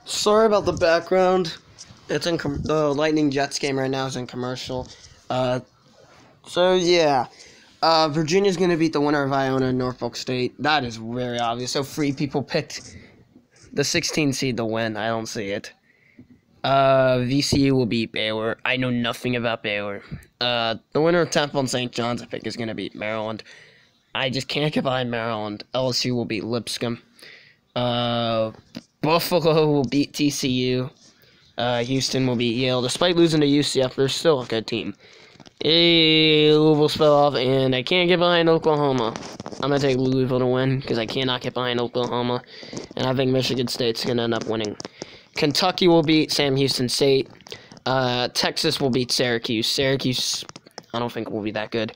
Sorry about the background. It's in the Lightning Jets game right now is in commercial. So yeah. Virginia's gonna beat the winner of Iona and Norfolk State. That is very obvious. So Free People picked the 16 seed to win. I don't see it. VCU will beat Baylor. I know nothing about Baylor. The winner of Temple and St. John's, I think, is gonna beat Maryland. I just can't get behind Maryland. LSU will beat Lipscomb. Buffalo will beat TCU. Houston will beat Yale. Despite losing to UCF, they're still a good team. Louisville spell off, and I can't get behind Oklahoma. I'm going to take Louisville to win, because I cannot get behind Oklahoma. And I think Michigan State's going to end up winning. Kentucky will beat Sam Houston State. Texas will beat Syracuse. Syracuse, I don't think will be that good.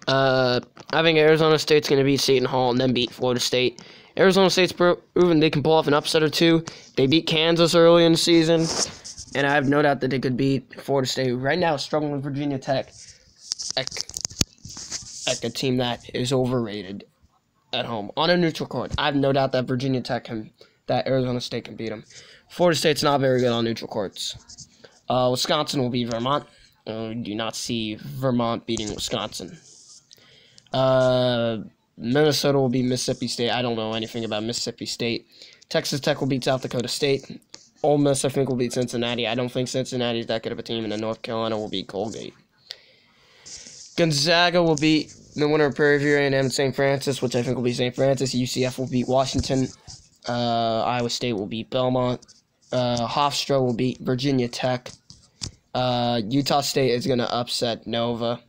I think Arizona State's going to beat Seton Hall and then beat Florida State. Arizona State's proven they can pull off an upset or two. They beat Kansas early in the season, and I have no doubt that they could beat Florida State. Right now, struggling with Virginia Tech, like a team that is overrated at home on a neutral court. I have no doubt that that Arizona State can beat them. Florida State's not very good on neutral courts. Wisconsin will beat Vermont. I do not see Vermont beating Wisconsin. Minnesota will beat Mississippi State. I don't know anything about Mississippi State. Texas Tech will beat South Dakota State. Ole Miss, I think, will beat Cincinnati. I don't think Cincinnati is that good of a team. And then North Carolina will beat Colgate. Gonzaga will beat the winner of Prairie View A&M and St. Francis, which I think will be St. Francis. UCF will beat Washington. Iowa State will beat Belmont. Hofstra will beat Virginia Tech. Utah State is going to upset Nova.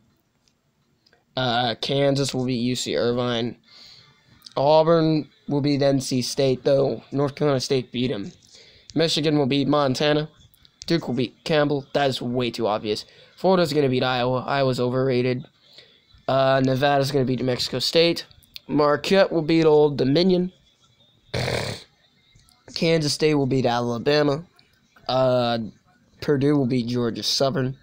Kansas will beat UC Irvine. Auburn will beat NC State, though North Carolina State beat them. Michigan will beat Montana. Duke will beat Campbell. That is way too obvious. Florida's going to beat Iowa. Iowa's overrated. Nevada's going to beat New Mexico State. Marquette will beat Old Dominion. Kansas State will beat Alabama. Purdue will beat Georgia Southern.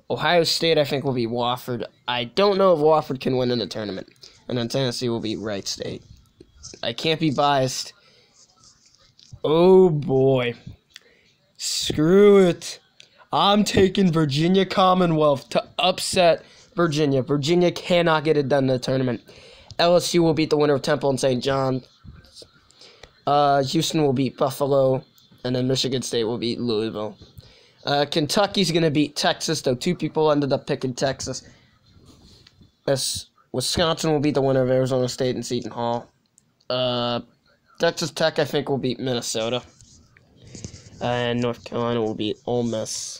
Ohio State, I think, will beat Wofford. I don't know if Wofford can win in the tournament. And then Tennessee will beat Wright State. I can't be biased. Oh, boy. Screw it. I'm taking Virginia Commonwealth to upset Virginia. Virginia cannot get it done in the tournament. LSU will beat the winner of Temple and St. John's. Houston will beat Buffalo. And then Michigan State will beat Louisville. Kentucky's going to beat Texas, though two people ended up picking Texas. Wisconsin will beat the winner of Arizona State and Seton Hall. Texas Tech, I think, will beat Minnesota. And North Carolina will beat Ole Miss.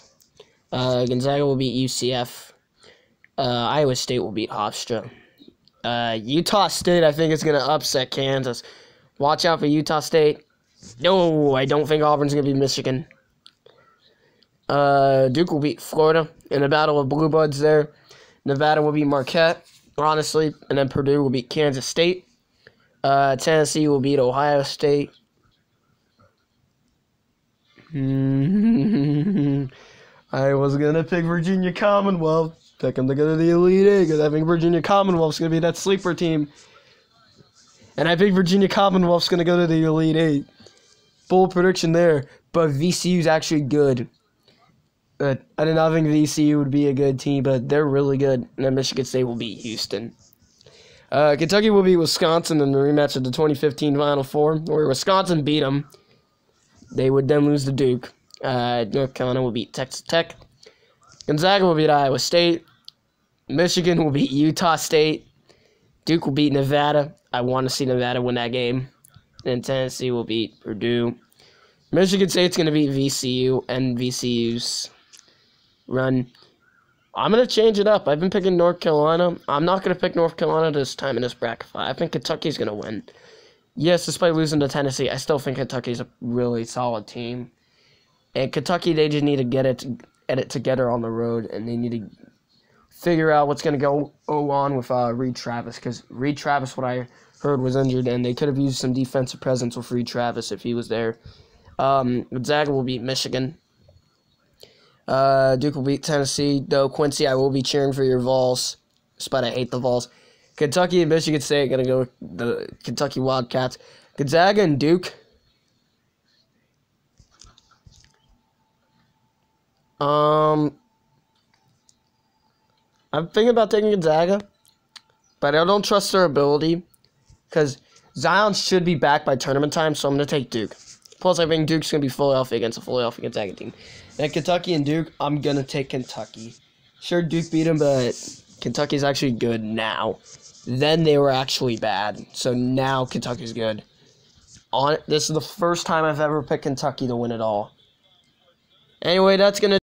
Gonzaga will beat UCF. Iowa State will beat Hofstra. Utah State, I think, is going to upset Kansas. Watch out for Utah State. No, I don't think Auburn's going to beat Michigan. Duke will beat Florida in a battle of blue bloods there. Nevada will beat Marquette, honestly, and then Purdue will beat Kansas State. Tennessee will beat Ohio State. I was going to pick Virginia Commonwealth. Pick them to go to the Elite Eight because I think Virginia Commonwealth's going to be that sleeper team. And I think Virginia Commonwealth's going to go to the Elite Eight. Bold prediction there. But VCU's actually good. But I did not think VCU would be a good team, but they're really good. And then Michigan State will beat Houston. Kentucky will beat Wisconsin in the rematch of the 2015 Final Four, where Wisconsin beat them. They would then lose to Duke. North Carolina will beat Texas Tech. Gonzaga will beat Iowa State. Michigan will beat Utah State. Duke will beat Nevada. I want to see Nevada win that game. And Tennessee will beat Purdue. Michigan State's going to beat VCU and VCU's run. I'm going to change it up. I've been picking North Carolina. I'm not going to pick North Carolina this time in this bracket. I think Kentucky's going to win. Yes, despite losing to Tennessee, I still think Kentucky's a really solid team. And Kentucky, they just need to get it together on the road, and they need to figure out what's going to go on with Reed Travis, because Reed Travis, what I heard, was injured, and they could have used some defensive presence with Reed Travis if he was there. Gonzaga will beat Michigan. Duke will beat Tennessee. Though, Quincy, I will be cheering for your Vols, despite I hate the Vols. Kentucky and Michigan State are going to go with the Kentucky Wildcats. Gonzaga and Duke. I'm thinking about taking Gonzaga, but I don't trust their ability because Zion should be back by tournament time, so I'm going to take Duke. Plus, I think Duke's going to be fully healthy against a fully healthy Gonzaga team. And Kentucky and Duke, I'm going to take Kentucky. Sure, Duke beat him, but Kentucky's actually good now. Then they were actually bad, so now Kentucky's good. This is the first time I've ever picked Kentucky to win it all. Anyway, that's going to